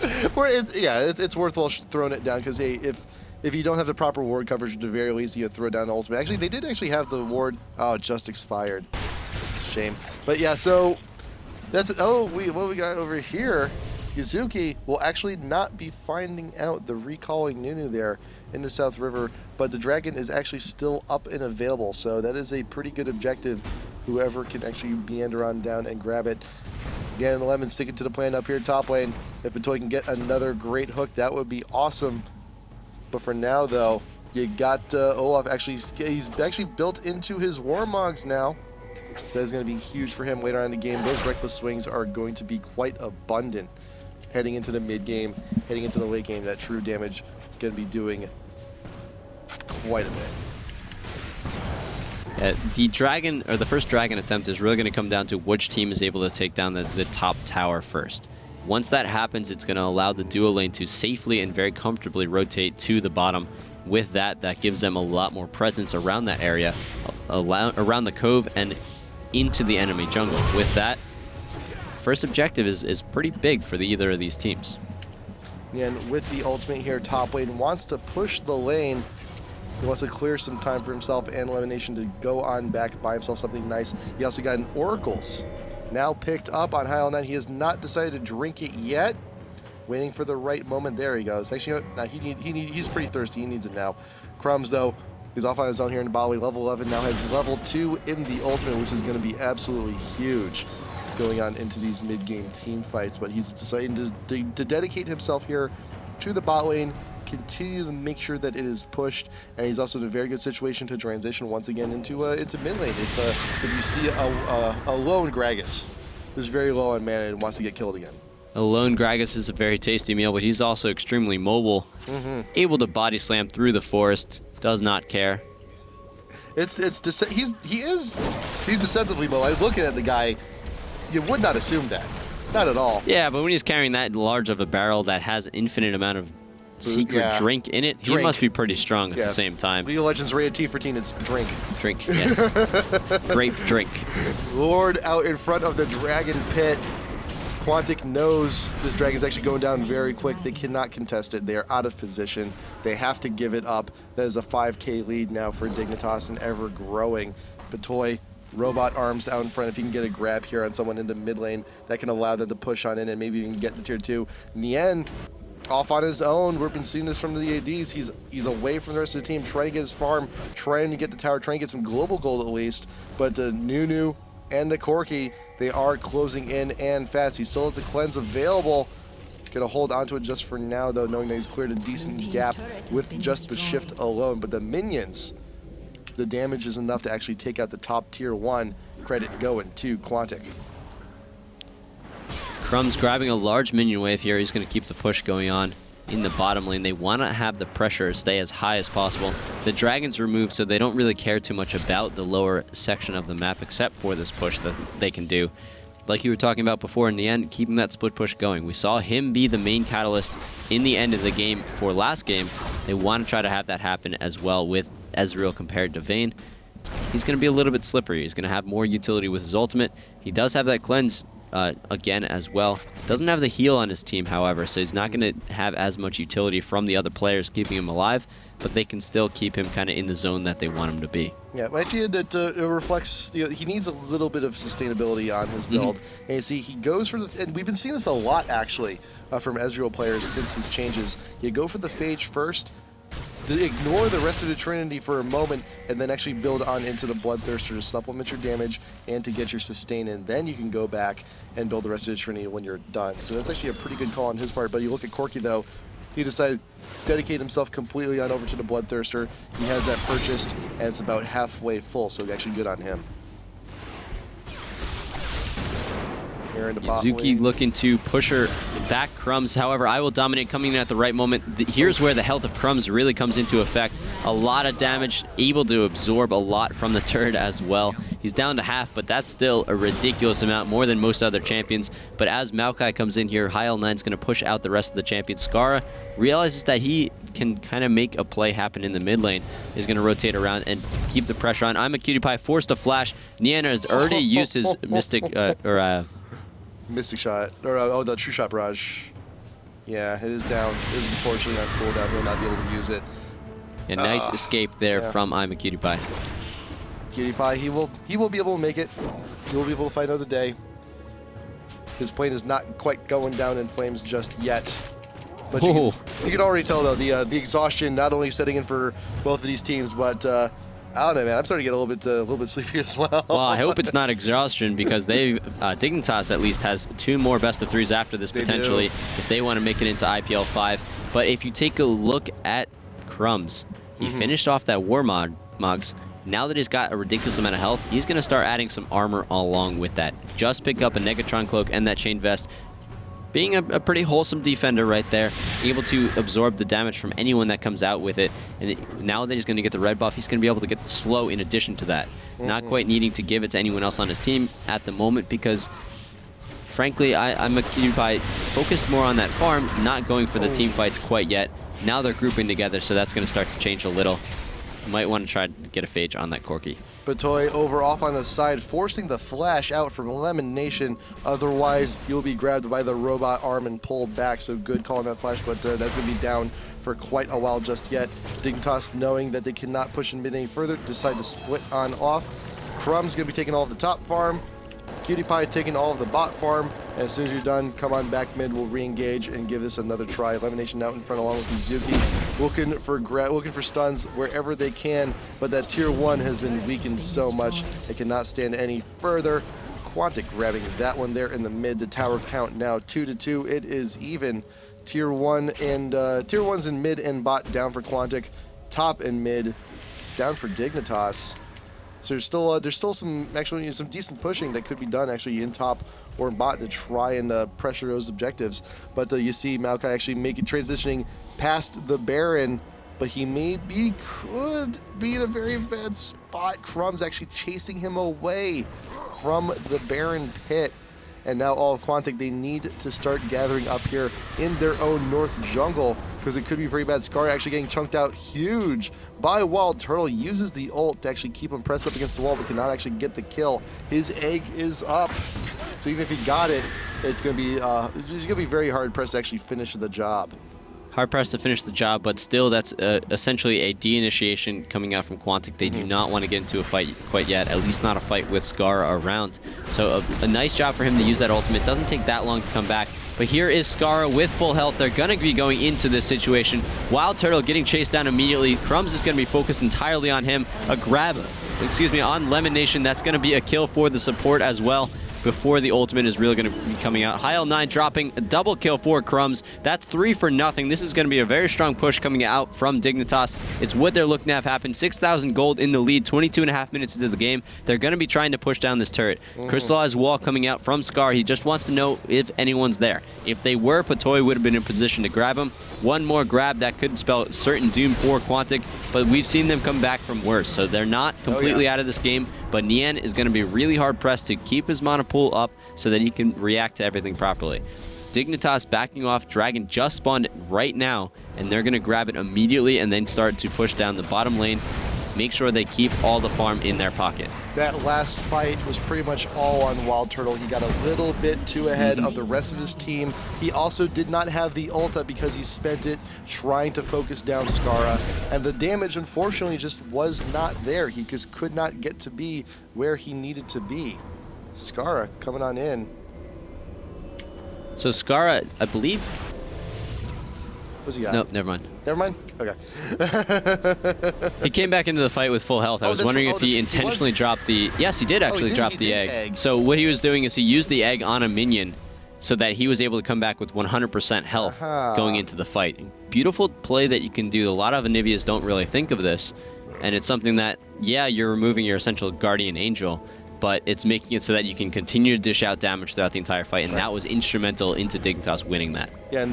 It's worthwhile throwing it down because hey, if you don't have the proper ward coverage, at the very least you throw down an ultimate. Actually, they did actually have the ward. Oh, it just expired. It's a shame. But yeah, so that's what we got over here. Yuzuki will actually not be finding out the recalling Nunu there in the South River, but the dragon is actually still up and available, so that is a pretty good objective. Whoever can actually meander on down and grab it. Again, Lemon sticking to the plan up here top lane. If Batoy can get another great hook, that would be awesome. But for now, though, you got Olaf. Actually, he's actually built into his Warmogs now. So that's going to be huge for him later on in the game. Those Reckless Swings are going to be quite abundant. Heading into the mid game, heading into the late game, that true damage is going to be doing quite a bit. The dragon, or the first dragon attempt, is really going to come down to which team is able to take down the top tower first. Once that happens, it's going to allow the duo lane to safely and very comfortably rotate to the bottom. With that, that gives them a lot more presence around that area, around the cove and into the enemy jungle. With that, first objective is pretty big for either of these teams. And with the ultimate here, top lane wants to push the lane. He wants to clear some time for himself and Elimination to go on back, buy himself something nice. He also got an Oracles now picked up on High 9. He has not decided to drink it yet. Waiting for the right moment. There he goes. Actually, no, he's pretty thirsty. He needs it now. Crumbs, though, he's off on his own here in the bottom lane. Level 11 now has level 2 in the ultimate, which is going to be absolutely huge going on into these mid-game team fights. But he's deciding to dedicate himself here to the bot lane, continue to make sure that it is pushed, and he's also in a very good situation to transition once again into mid lane. If you see a lone Gragas who's very low on mana and wants to get killed again. A lone Gragas is a very tasty meal, but he's also extremely mobile, able to body slam through the forest, does not care. He's deceptively mobile. I looking at the guy, you would not assume that, not at all. Yeah, but when he's carrying that large of a barrel that has an infinite amount of secret drink in it, he must be pretty strong at the same time. League of Legends rated T14, it's drink. Drink, yeah. Grape drink. Lord out in front of the dragon pit. Quantic knows this dragon is actually going down very quick. They cannot contest it. They are out of position. They have to give it up. That is a 5k lead now for Dignitas and ever growing. Batoy, robot arms out in front. If he can get a grab here on someone in the mid lane, that can allow them to push on in and maybe even get the tier 2. Nien, off on his own. We've been seeing this from the ADs. He's away from the rest of the team, trying to get his farm, trying to get the tower, trying to get some global gold at least. But the Nunu and the Corki, they are closing in and fast. He still has the cleanse available. Gonna hold onto it just for now, though, knowing that he's cleared a decent gap with just the shift alone. But the minions, the damage is enough to actually take out the top tier 1. Credit going to Quantic. Crumb's grabbing a large minion wave here. He's going to keep the push going on in the bottom lane. They want to have the pressure stay as high as possible. The dragon's removed, so they don't really care too much about the lower section of the map, except for this push that they can do. Like you were talking about before, in the end, keeping that split push going. We saw him be the main catalyst in the end of the game for last game. They want to try to have that happen as well with Ezreal compared to Vayne. He's going to be a little bit slippery. He's going to have more utility with his ultimate. He does have that cleanse again as well. Doesn't have the heal on his team, however, so he's not going to have as much utility from the other players keeping him alive, but they can still keep him kind of in the zone that they want him to be. Yeah, actually it reflects, he needs a little bit of sustainability on his build. And you see, he goes for the, and we've been seeing this a lot actually from Ezreal players since his changes. You go for the Phage first, to ignore the rest of the Trinity for a moment, and then actually build on into the Bloodthirster to supplement your damage and to get your sustain in. Then you can go back and build the rest of the Trinity when you're done. So that's actually a pretty good call on his part. But you look at Corki though, he decided to dedicate himself completely on over to the Bloodthirster. He has that purchased, and it's about halfway full, so actually good on him. Baron to bot Yuzuki lane. looking to push her back Crumbs. However, I will dominate coming in at the right moment. Here's where the health of Crumbs really comes into effect. A lot of damage, able to absorb a lot from the turret as well. He's down to half, but that's still a ridiculous amount, more than most other champions. But as Maokai comes in here, Heil9's going to push out the rest of the champions. Skara realizes that he can kind of make a play happen in the mid lane. He's going to rotate around and keep the pressure on. I'm a Cutie Pie, forced to flash. Nian has already used his Mystic, Mystic shot, or the True Shot Barrage. Yeah, it is down. It is unfortunately on cooldown. He'll not be able to use it. A nice escape there from I'm a Cutie Pie. Cutie Pie, he will be able to make it. He will be able to fight another day. His plane is not quite going down in flames just yet. But you can already tell though the exhaustion not only setting in for both of these teams, but I don't know, man. I'm starting to get a little bit sleepy as well. Well, I hope it's not exhaustion because Dignitas at least has 2 more best of 3s after this potentially if they want to make it into IPL5. But if you take a look at Crumbs, he finished off that War Mogs. Now that he's got a ridiculous amount of health, he's going to start adding some armor along with that. Just pick up a Negatron Cloak and that Chain Vest. Being a pretty wholesome defender right there, able to absorb the damage from anyone that comes out with it. And now that he's going to get the red buff, he's going to be able to get the slow in addition to that. Not quite needing to give it to anyone else on his team at the moment because, frankly, I'm a Cutie Pie focused more on that farm, not going for the team fights quite yet. Now they're grouping together, so that's going to start to change a little. You might want to try to get a Phage on that Corki. Batoy over off on the side, forcing the flash out from Lemon Nation. Otherwise, you'll be grabbed by the robot arm and pulled back. So good call on that flash, but that's going to be down for quite a while just yet. Dignitas, knowing that they cannot push in mid any further, decide to split on off. Crumb's going to be taking all of the top farm. Cutie Pie taking all of the bot farm, and as soon as you're done, come on back mid, we'll re-engage and give this another try. Elimination out in front along with Yuzuki, looking for stuns wherever they can, but that tier 1 has been weakened so much it cannot stand any further. Quantic grabbing that one there in the mid. The tower count now 2-2. It is even. Tier 1 and tier 1's in mid and bot down for Quantic. Top and mid down for Dignitas. So there's still some decent pushing that could be done actually in top or in bot to try and pressure those objectives. But you see Maokai actually transitioning past the Baron, but he could be in a very bad spot. Crumb's actually chasing him away from the Baron pit. And now all of Quantic, they need to start gathering up here in their own north jungle because it could be pretty bad. Scar actually getting chunked out huge by Wild Turtle. Uses the ult to actually keep him pressed up against the wall but cannot actually get the kill. His egg is up. So even if he got it, it's going to be very hard pressed to actually finish the job. Hard pressed to finish the job, but still that's essentially a de-initiation coming out from Quantic. They do not want to get into a fight quite yet, at least not a fight with Scar around. So a nice job for him to use that ultimate. Doesn't take that long to come back. But here is Scar with full health. They're going to be going into this situation. Wild Turtle getting chased down immediately. Crumbs is going to be focused entirely on him. A grab, on Lemon Nation. That's going to be a kill for the support as well. Before the ultimate is really going to be coming out. Heil9 dropping a double kill for Crumbs. That's 3 for nothing. This is going to be a very strong push coming out from Dignitas. It's what they're looking to have happen. 6,000 gold in the lead, 22.5 minutes into the game. They're going to be trying to push down this turret. Crystallized wall coming out from Scar. He just wants to know if anyone's there. If they were, Patoy would have been in position to grab him. One more grab that could spell certain doom for Quantic, but we've seen them come back from worse. So they're not completely out of this game. But Nian is going to be really hard pressed to keep his mana pool up so that he can react to everything properly. Dignitas backing off. Dragon just spawned right now, and they're going to grab it immediately and then start to push down the bottom lane. Make sure they keep all the farm in their pocket. That last fight was pretty much all on Wild Turtle. He got a little bit too ahead of the rest of his team. He also did not have the ulta because he spent it trying to focus down Skara. And the damage, unfortunately, just was not there. He just could not get to be where he needed to be. Skara coming on in. So Skara, I believe... What's he got? Nope, never mind. Never mind? Okay. He came back into the fight with full health. I was wondering if he intentionally dropped the... Yes, he did actually drop the egg. So what he was doing is he used the egg on a minion so that he was able to come back with 100% health going into the fight. Beautiful play that you can do. A lot of Anivias don't really think of this. And it's something that, yeah, you're removing your essential guardian angel, but it's making it so that you can continue to dish out damage throughout the entire fight, and that was instrumental into Dignitas winning that. Yeah, and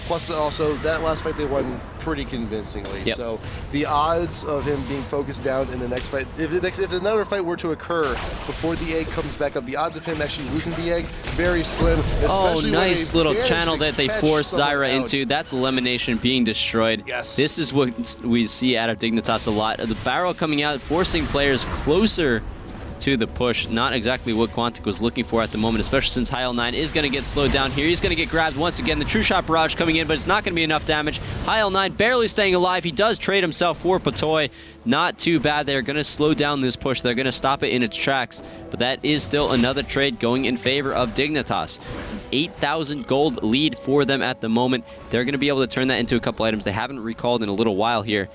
plus also that last fight they won pretty convincingly. Yep. So the odds of him being focused down in the next fight, if another fight were to occur before the egg comes back up, the odds of him actually losing the egg very slim. Oh, nice little channel that they forced Zyra into. That's elimination being destroyed. Yes. This is what we see out of Dignitas a lot. The barrel coming out, forcing players closer to the push. Not exactly what Quantic was looking for at the moment, especially since Heil9 is going to get slowed down here. He's going to get grabbed once again. The True Shot Barrage coming in, but it's not going to be enough damage. Heil9 barely staying alive. He does trade himself for Patoy. Not too bad. They're going to slow down this push. They're going to stop it in its tracks, but that is still another trade going in favor of Dignitas. 8,000 gold lead for them at the moment. They're going to be able to turn that into a couple items they haven't recalled in a little while here.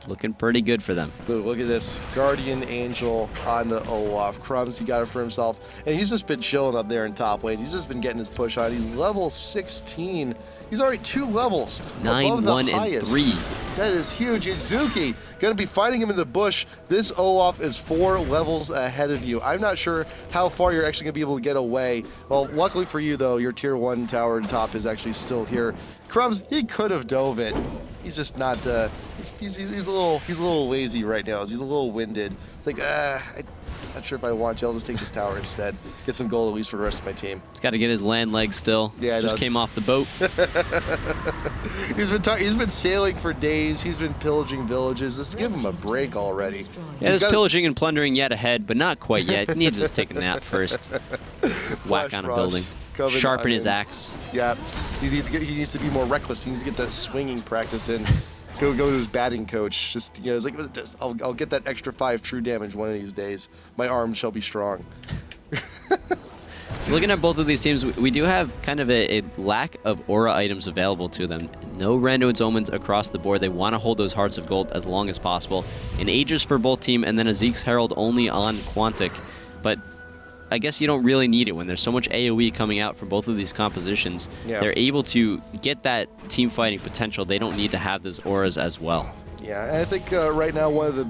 Looking pretty good for them. But look at this. Guardian Angel on the Olaf. Crumbs, he got it for himself. And he's just been chilling up there in top lane. He's just been getting his push on. He's level 16. He's already 2 levels 9, above the 1, highest. and 3. That is huge. Izuki going to be fighting him in the bush. This Olaf is 4 levels ahead of you. I'm not sure how far you're actually going to be able to get away. Well, luckily for you, though, your tier 1 tower and top is actually still here. Crumbs, he could have dove it. He's just not. He's a little lazy right now. He's a little winded. It's like I'm not sure if I want to. I'll just take this tower instead. Get some gold at least for the rest of my team. He's got to get his land leg still. Yeah, just came off the boat. He's been sailing for days. He's been pillaging villages. Just give him a break already. Yeah, there's pillaging and plundering yet ahead, but not quite yet. He needs to just take a nap first. Whack on a building. Sharpen his axe. Yeah, he needs to be more reckless. He needs to get that swinging practice in. Go to his batting coach. Just it's like I'll get that extra 5 true damage one of these days. My arm shall be strong. So looking at both of these teams, we do have kind of a lack of aura items available to them. No Rando and Omens across the board. They want to hold those Hearts of Gold as long as possible. An Aegis for both team, and then a Zeke's Herald only on Quantic. But I guess you don't really need it when there's so much AoE coming out for both of these compositions. Yeah. They're able to get that team fighting potential. They don't need to have those auras as well. Yeah, and I think right now one of the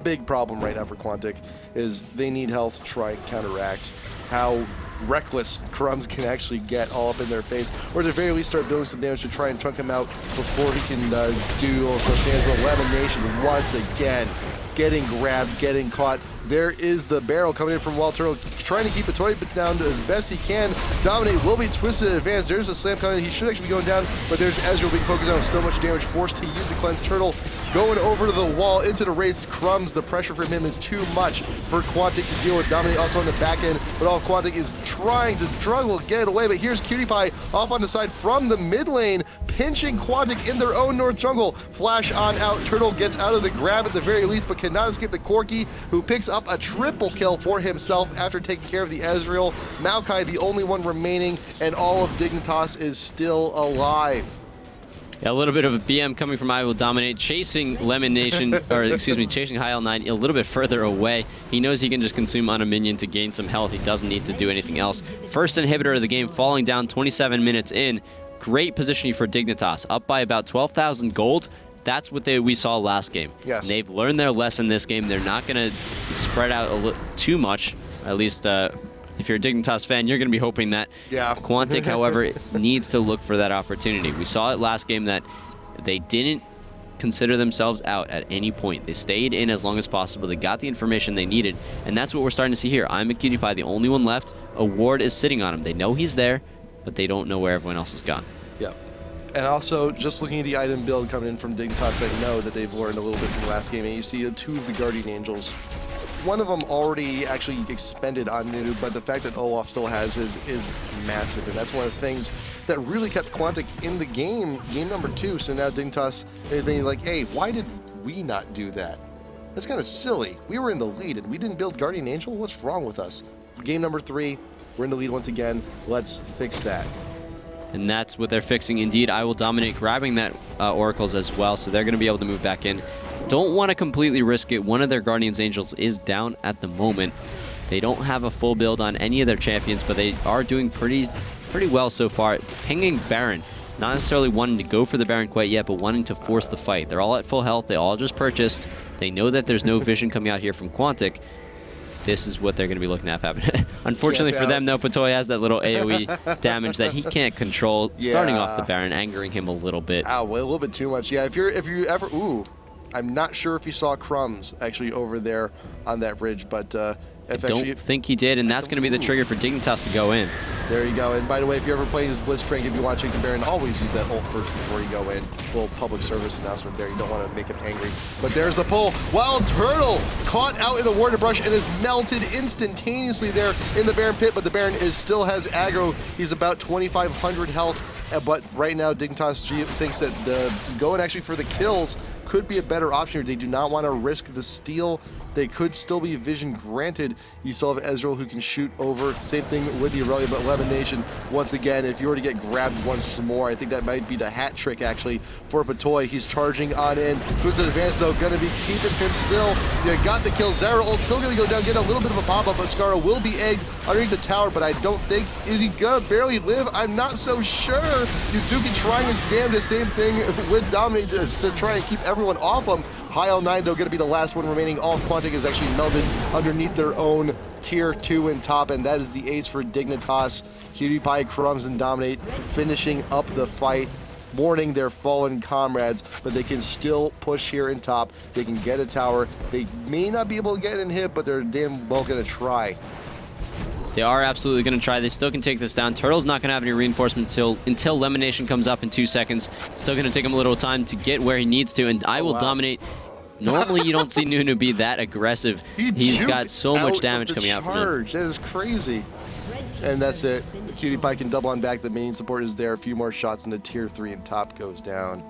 big problem right now for Quantic is they need health to try and counteract how reckless Crumbs can actually get all up in their face, or at the very least start doing some damage to try and chunk him out before he can do all sorts of damage. Elimination once again, getting grabbed, getting caught. There is the barrel coming in from Wild Turtle, trying to keep a toy down as best he can. Dominate will be twisted in advance. There's a slam coming in. He should actually be going down, but there's Ezreal being focused on with so much damage, forced to use the cleanse. Turtle going over to the wall, into the race. Crumbs, the pressure from him is too much for Quantic to deal with. Dominate also on the back end, but all Quantic is trying to struggle to get away. But here's Cutie Pie off on the side from the mid lane, pinching Quantic in their own north jungle. Flash on out. Turtle gets out of the grab at the very least, but cannot escape the Corki, who picks up a triple kill for himself after taking care of the Ezreal. Maokai, the only one remaining, and all of Dignitas is still alive. Yeah, a little bit of a BM coming from I Will Dominate, chasing Lemon Nation, or excuse me, chasing Heil9 a little bit further away. He knows he can just consume on a minion to gain some health. He doesn't need to do anything else. First inhibitor of the game falling down 27 minutes in. Great positioning for Dignitas, up by about 12,000 gold. That's what we saw last game. Yes. And they've learned their lesson this game. They're not going to spread out too much. At least if you're a Dignitas fan, you're going to be hoping that. Yeah. Quantic, however, needs to look for that opportunity. We saw it last game that they didn't consider themselves out at any point. They stayed in as long as possible. They got the information they needed, and that's what we're starting to see here. I'm a Cutie Pie, the only one left. A ward is sitting on him. They know he's there, but they don't know where everyone else has gone. Yeah. And also, just looking at the item build coming in from Dignitas, I know that they've learned a little bit from last game, and you see 2 of the Guardian Angels. One of them already actually expended on Nunu, but the fact that Olaf still has is massive, and that's one of the things that really kept Quantic in the game number 2. So now Dignitas, they're like, hey, why did we not do that? That's kind of silly. We were in the lead, and we didn't build Guardian Angel? What's wrong with us? Game number 3, we're in the lead once again. Let's fix that. And that's what they're fixing. Indeed, I Will Dominate grabbing that Oracles as well, so they're going to be able to move back in. Don't want to completely risk it. One of their Guardians Angels is down at the moment. They don't have a full build on any of their champions, but they are doing pretty well so far. Pinging Baron. Not necessarily wanting to go for the Baron quite yet, but wanting to force the fight. They're all at full health. They all just purchased. They know that there's no vision coming out here from Quantic. this is what they're going to be looking at happen. Unfortunately for them, though, Patoy has that little AoE damage that he can't control, starting off the Baron, angering him a little bit. Ow, well, a little bit too much. Yeah, if you ever, ooh, I'm not sure if you saw Crumbs actually over there on that bridge, but I don't think he did, and that's going to be the trigger for Dignitas to go in. There you go. And by the way, if you're ever playing as Blitzcrank, if you want to take the Baron, always use that ult first before you go in. Little public service announcement there. You don't want to make him angry. But there's the pull. Wild Turtle caught out in a Warden Brush and is melted instantaneously there in the Baron pit, but the Baron still has aggro. He's about 2,500 health. But right now, Dignitas thinks that going actually for the kills could be a better option. They do not want to risk the steal. They could still be vision granted. You still have Ezreal who can shoot over. Same thing with the Aurelia, but Elimination, once again, if you were to get grabbed once more, I think that might be the hat trick actually for Patoy. He's charging on in. Who's an advance though? Gonna be keeping him still. You got the kill. Zeraul still gonna go down, get a little bit of a pop-up, but Scarra will be egged underneath the tower, but I don't think, is he gonna barely live? I'm not so sure. Yuzuki trying his damnedest. Same thing with Dominate to try and keep everyone off him. High L9 though, gonna be the last one remaining. All of Quantic is actually melded underneath their own tier 2 in top, and that is the ace for Dignitas. Cutie Pie, Crumbs, and Dominate finishing up the fight, mourning their fallen comrades, but they can still push here in top. They can get a tower. They may not be able to get an hit, but they're damn well gonna try. They are absolutely going to try. They still can take this down. Turtle's not going to have any reinforcements until Elimination comes up in 2 seconds. It's still going to take him a little time to get where he needs to, and I will dominate. Normally, you don't see Nunu be that aggressive. He's got so much damage coming out from him. That is crazy. And that's it. Cutie Pie can double on back. The main support is there. A few more shots, and the tier 3 in top goes down.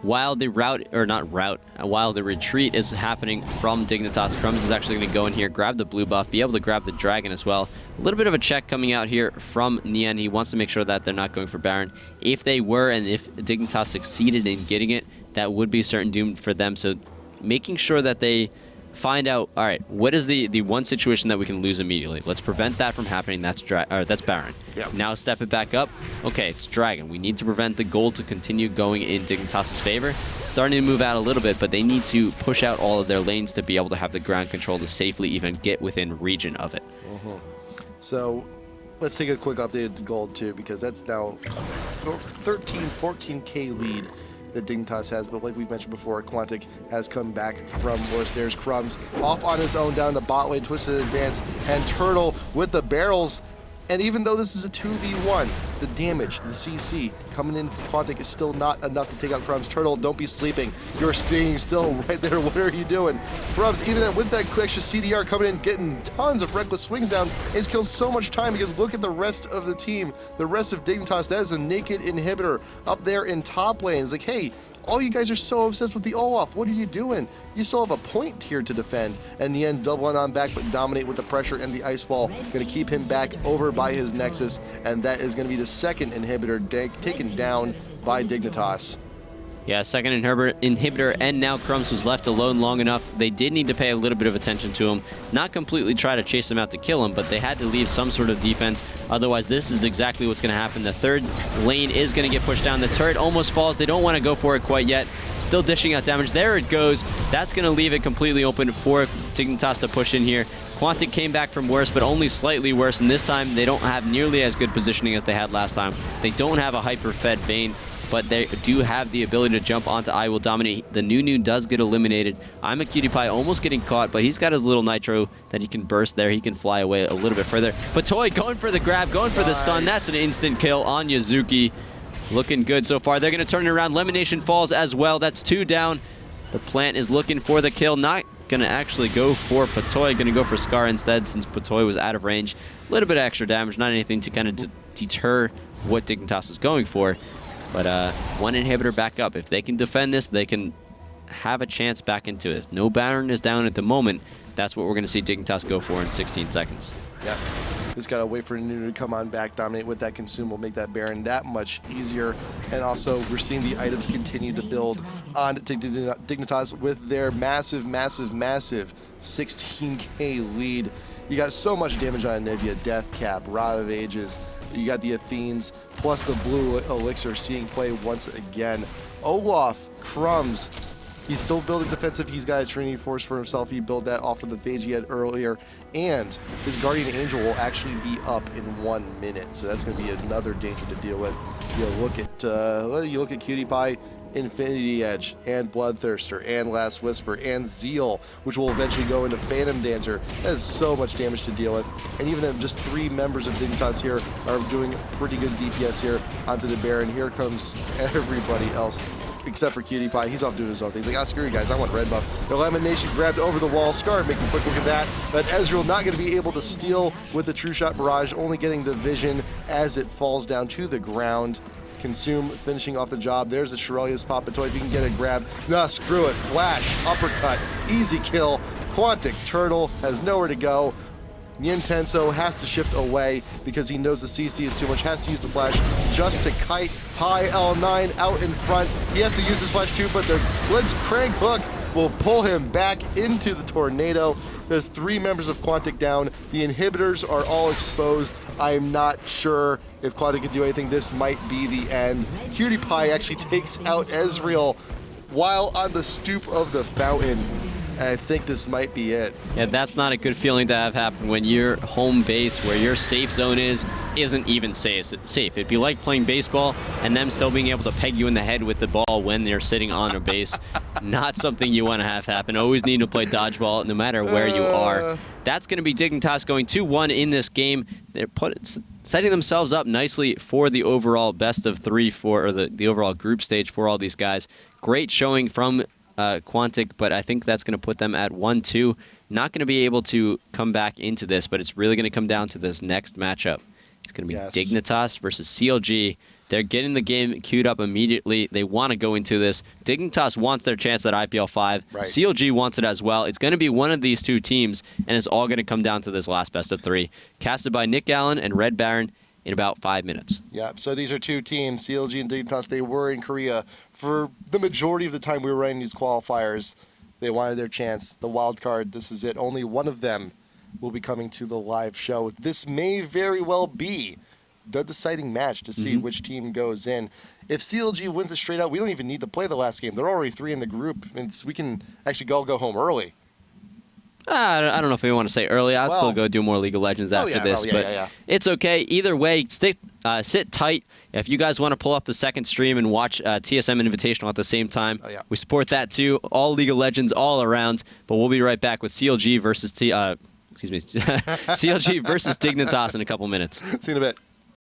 While the while the retreat is happening from Dignitas, Crumbs is actually going to go in here, grab the blue buff, be able to grab the dragon as well. A little bit of a check coming out here from Nian. He wants to make sure that they're not going for Baron. If they were, and if Dignitas succeeded in getting it, that would be certain doom for them. So making sure that they find out, all right, what is the one situation that we can lose immediately? Let's prevent that from happening. That's Baron. Yep. Now step it back up. Okay, it's Dragon. We need to prevent the gold to continue going in Dignitas' favor. Starting to move out a little bit, but they need to push out all of their lanes to be able to have the ground control to safely even get within region of it. So let's take a quick update of the gold too, because that's now 13, 14K lead that Dignitas has, but like we've mentioned before, Quantic has come back from worse. There's Crumbs off on his own down the bot lane, Twisted Advance, and Turtle with the barrels. And even though this is a 2v1, the damage, the CC coming in from Quantic is still not enough to take out Crumbs. Turtle, don't be sleeping. You're staying still right there. What are you doing? Crumbs, even then with that extra CDR coming in, getting tons of reckless swings down, it's killed so much time because look at the rest of the team, the rest of Dignitas. That is a naked inhibitor up there in top lane. It's like, hey, all you guys are so obsessed with the Olaf. What are you doing? You still have a point here to defend. And in the end, doubling on back, but Dominate with the pressure and the Ice Ball. Going to keep him back over by his Nexus. And that is going to be the second inhibitor taken down by Dignitas. Yeah, second inhibitor, and now Crumbs was left alone long enough. They did need to pay a little bit of attention to him. Not completely try to chase him out to kill him, but they had to leave some sort of defense. Otherwise, this is exactly what's going to happen. The third lane is going to get pushed down. The turret almost falls. They don't want to go for it quite yet. Still dishing out damage. There it goes. That's going to leave it completely open for Dignitas to push in here. Quantic came back from worse, but only slightly worse, and this time they don't have nearly as good positioning as they had last time. They don't have a hyper-fed Vayne, but they do have the ability to jump onto I Will Dominate. The Nunu does get eliminated. I'm a Cutie Pie almost getting caught, but he's got his little nitro that he can burst there. He can fly away a little bit further. Patoy going for the grab, going for the stun. That's an instant kill on Yuzuki. Looking good so far. They're going to turn it around. Elimination falls as well. That's 2 down. The plant is looking for the kill. Not going to actually go for Patoy. Going to go for Scar instead since Patoy was out of range. A little bit of extra damage. Not anything to kind of deter what Dignitas is going for. But one inhibitor back up. If they can defend this, they can have a chance back into it. No Baron is down at the moment. That's what we're going to see Dignitas go for in 16 seconds. Yeah. Just got to wait for Nunu to come on back, Dominate with that consume will make that Baron that much easier. And also, we're seeing the items continue to build on Dignitas with their massive, massive, massive 16K lead. You got so much damage on Anivia, Death Cap, Rod of Ages. You got the Athenes, plus the blue elixir seeing play once again. Olaf, Crumbs, He's still building defensive. He's got a Trinity Force for himself. He built that off of the phage he had earlier. And his Guardian Angel will actually be up in 1 minute. So that's going to be another danger to deal with. You look at Cutie Pie, Infinity Edge, and Bloodthirster, and Last Whisper, and Zeal, which will eventually go into Phantom Dancer. That is so much damage to deal with. And even then, just 3 members of Dignitas here are doing pretty good DPS here onto the Baron. Here comes everybody else, except for Cutie Pie. He's off doing his own thing. He's like, screw you guys, I want red buff. The Elimination grabbed over the wall. Scar making a quick look at that. But Ezreal not going to be able to steal with the True Shot Barrage, only getting the vision as it falls down to the ground. Consume finishing off the job. There's a Shirelius Papatoy. If you can get a grab. Nah, screw it. Flash, uppercut, easy kill. Quantic Turtle has nowhere to go. Yin Tenso has to shift away because he knows the CC is too much. Has to use the flash just to kite High L9 out in front. He has to use his flash too, but the Blitzcrank hook will pull him back into the tornado. There's 3 members of Quantic down. The inhibitors are all exposed. I'm not sure if Quantic can do anything. This might be the end. Cutie Pie actually takes out Ezreal while on the stoop of the fountain. And I think this might be it. Yeah, that's not a good feeling to have happen when your home base, where your safe zone isn't even safe. It'd be like playing baseball and them still being able to peg you in the head with the ball when they're sitting on a base. Not something you want to have happen. Always need to play dodgeball no matter where you are. That's going to be Dignitas going 2-1 in this game. They're setting themselves up nicely for the overall best of 3 or the overall group stage for all these guys. Great showing from Quantic, but I think that's going to put them at 1-2. Not going to be able to come back into this, but it's really going to come down to this next matchup. It's going to be Dignitas versus CLG. They're getting the game queued up immediately. They want to go into this. Dignitas wants their chance at IPL5. Right. CLG wants it as well. It's going to be one of these 2 teams, and it's all going to come down to this last best of 3. Casted by Nick Allen and Red Baron in about 5 minutes. Yeah, so these are 2 teams, CLG and Dignitas. They were in Korea for the majority of the time we were running these qualifiers. They wanted their chance. The wild card, this is it. Only one of them will be coming to the live show. This may very well be the deciding match to see which team goes in. If CLG wins it straight out, we don't even need to play the last game. They're already 3 in the group, and we can actually go home early. I don't know if we want to say early. I'll still go do more League of Legends after this, but it's okay. Either way, sit tight. If you guys want to pull up the second stream and watch TSM Invitational at the same time, we support that too. All League of Legends all around, but we'll be right back with CLG versus CLG versus Dignitas in a couple minutes. See you in a bit.